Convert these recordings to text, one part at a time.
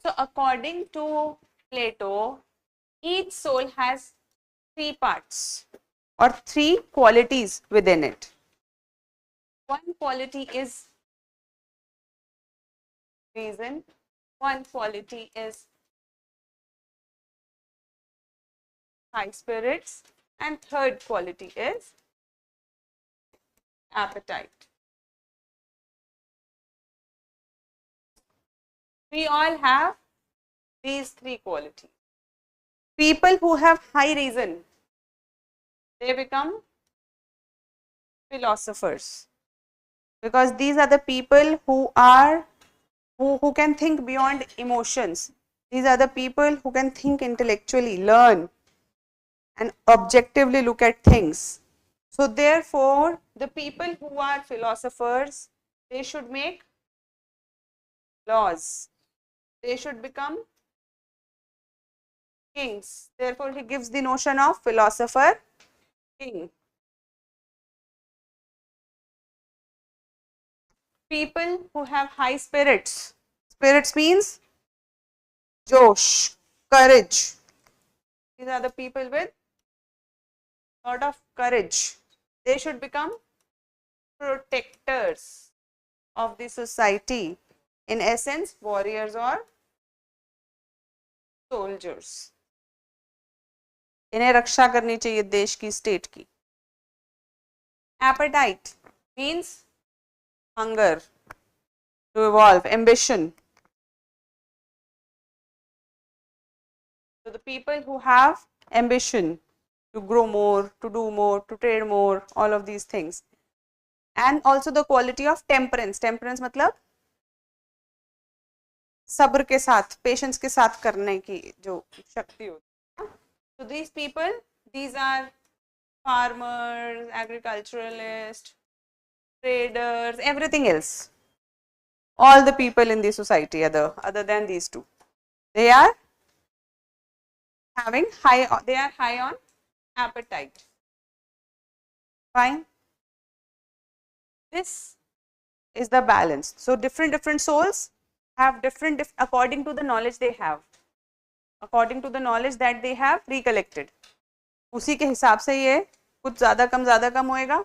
So according to Plato, each soul has 3 parts or 3 qualities within it. One quality is reason, one quality is high spirits, and third quality is appetite. We all have these 3 qualities. People who have high reason, they become philosophers, because these are the people who can think beyond emotions. These are the people who can think intellectually, learn and objectively look at things. So therefore, the people who are philosophers, they should make laws. They should become kings. Therefore, he gives the notion of philosopher king. People who have high spirits. Spirits means josh, courage. These are the people with lot of courage. They should become protectors of the society. In essence, warriors or soldiers. इन्हें रक्षा करनी चाहिए देश की, state की. Appetite means hunger, to evolve, ambition. So the people who have ambition to grow more, to do more, to trade more, all of these things. And also the quality of temperance. Temperance मतलब सब्र के साथ, patience के साथ करने की जो शक्ति होती है. So these people, these are farmers, agriculturalists, traders, everything else. All the people in the society other than these two, they are having they are high on appetite. Fine. This is the balance. So different souls have different according to the knowledge they have, according to the knowledge that they have recollected. उसी के हिसाब से ये कुछ ज़्यादा कम होएगा.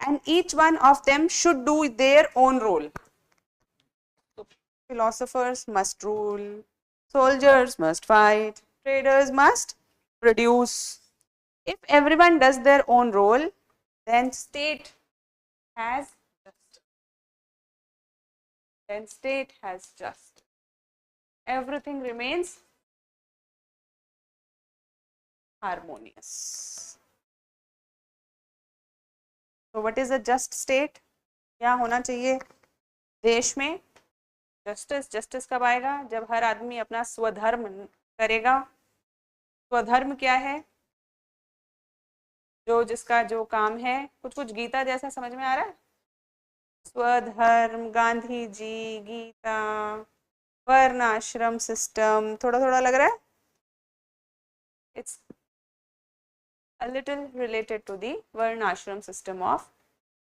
And each one of them should do their own role. So philosophers must rule, soldiers must fight, traders must produce. If everyone does their own role, then state has justice. Then state has justice. Everything remains harmonious. So what is a just state? क्या होना चाहिए देश में? Justice कब आएगा? जब हर आदमी अपना स्वधर्म करेगा. स्वधर्म क्या है? जो जिसका जो काम है, कुछ गीता जैसा समझ में आ रहा है? स्वधर्म, गांधी जी, गीता, वर्ण आश्रम सिस्टम, थोड़ा लग रहा है? It's a little related to the Varna Ashram system of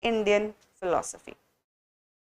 Indian philosophy.